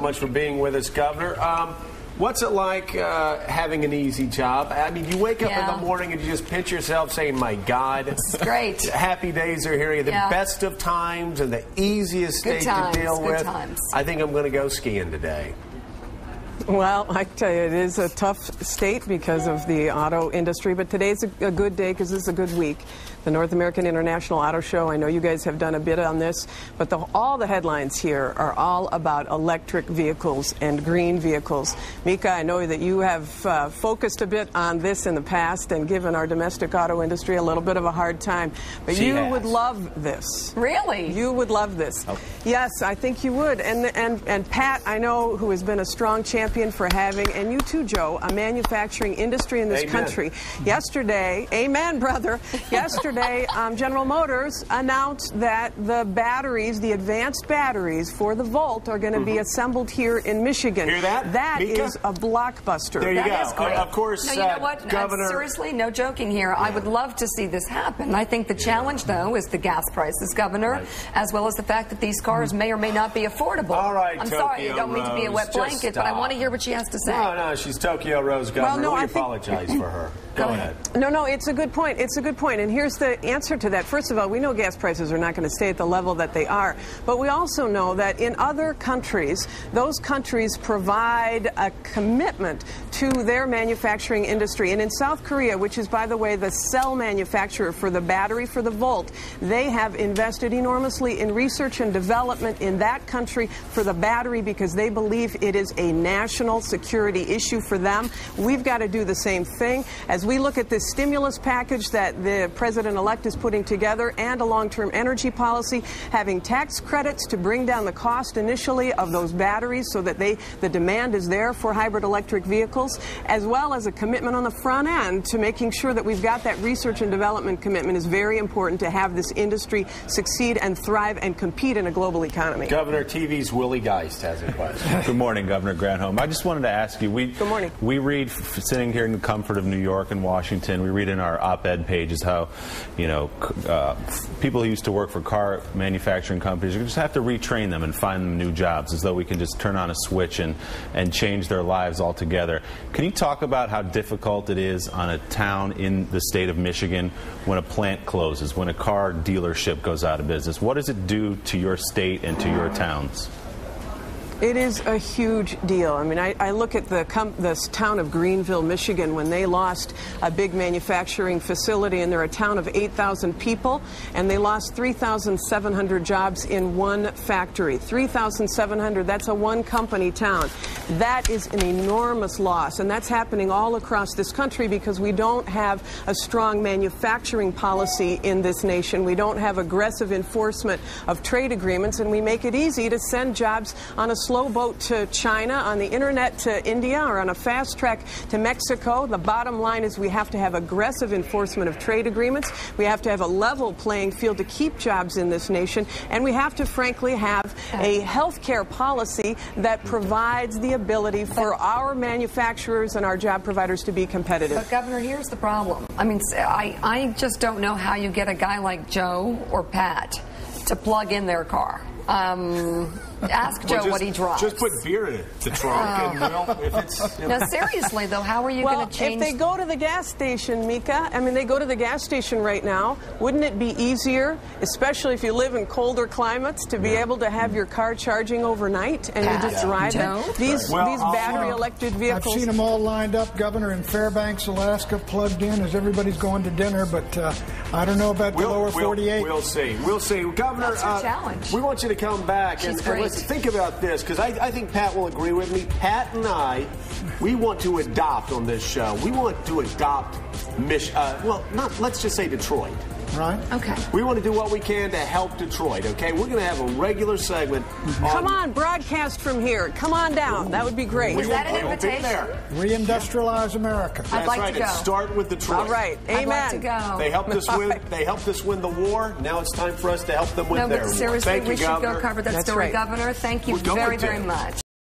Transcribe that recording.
much for being with us, Governor. What's it like having an easy job? I mean, you wake up in the morning and you just pinch yourself saying, my God. It's great. Happy days are here. The best of times and the easiest state to deal with. Times. I think I'm going to go skiing today. Well, I tell you, it is a tough state because of the auto industry, but today's a good day because this is a good week. The North American International Auto Show, I know you guys have done a bit on this, but all the headlines here are all about electric vehicles and green vehicles. Mika, I know that you have focused a bit on this in the past and given our domestic auto industry a little bit of a hard time, but you would love this. Really? You would love this. Okay. Yes, I think you would. And Pat, I know, who has been a strong champion for having, and you too, Joe, a manufacturing industry in this country. Yesterday, amen, brother, yesterday, General Motors announced that the batteries, the advanced batteries for the Volt, are going to be assembled here in Michigan. Hear that? That Mika? is a blockbuster. There you go. Is great. Of course, no, you know what? Governor. Seriously, no joking here. I would love to see this happen. I think the challenge, though, is the gas prices, Governor, as well as the fact that these cars may or may not be affordable. All right, I'm Tokyo sorry, I don't mean to be a wet blanket, but I want to hear what she has to say. No, she's Tokyo Rose, Governor. Well, no, we apologize for her. Go ahead. No, it's a good point. It's a good point. And here's the answer to that. First of all, we know gas prices are not going to stay at the level that they are. But we also know that in other countries, those countries provide a commitment to their manufacturing industry. And in South Korea, which is, by the way, the cell manufacturer for the battery for the Volt, they have invested enormously in research and development in that country for the battery because they believe it is a national security issue for them. We've got to do the same thing. As we look at this stimulus package that the president-elect is putting together and a long-term energy policy, having tax credits to bring down the cost initially of those batteries so that the demand is there for hybrid electric vehicles, as well as a commitment on the front end to making sure that we've got that research and development commitment is very important to have this industry succeed and thrive and compete in a global economy. Governor, TV's Willie Geist has a question. Good morning, Governor Granholm. I just wanted to ask you, Good morning. We read, sitting here in the comfort of New York and Washington, we read in our op-ed pages how, people who used to work for car manufacturing companies, you just have to retrain them and find them new jobs, as though we can just turn on a switch and change their lives altogether. Can you talk about how difficult it is on a town in the state of Michigan when a plant closes, when a car dealership goes out of business? What does it do to your state and to your towns? It is a huge deal. I mean, I look at this town of Greenville, Michigan, when they lost a big manufacturing facility, and they're a town of 8,000 people, and they lost 3,700 jobs in one factory. 3,700, that's a one-company town. That is an enormous loss, and that's happening all across this country because we don't have a strong manufacturing policy in this nation. We don't have aggressive enforcement of trade agreements, and we make it easy to send jobs on a slow boat to China, on the internet to India, or on a fast track to Mexico. The bottom line is we have to have aggressive enforcement of trade agreements. We have to have a level playing field to keep jobs in this nation. And we have to, frankly, have a health care policy that provides the ability for our manufacturers and our job providers to be competitive. But, Governor, here's the problem. I mean, I just don't know how you get a guy like Joe or Pat to plug in their car. Ask Joe what he drives. Just put beer in it, the trunk. Now, seriously, though, how are you going to change? If they go to the gas station, Mika, I mean, they go to the gas station right now, wouldn't it be easier, especially if you live in colder climates, to be able to have your car charging overnight and you just drive it? These battery electric vehicles. I've seen them all lined up, Governor, in Fairbanks, Alaska, plugged in as everybody's going to dinner, but I don't know about the lower 48. We'll see. We'll see. Governor, that's your challenge. We want you to come back and listen, think about this, because I think Pat will agree with me. Pat and I, we want to adopt on this show. We want to adopt let's just say Detroit. Right. Okay. We want to do what we can to help Detroit, okay? We're going to have a regular segment. Come on, broadcast from here. Come on down. That would be great. Is that an invitation? Reindustrialize America. I'd like to go. Start with Detroit. All right. Amen. I'd like to go. They helped us win. They helped us win the war. Now it's time for us to help them win their war. Seriously, Thank you, we should Governor. go cover that story, Governor. Thank you very, very much.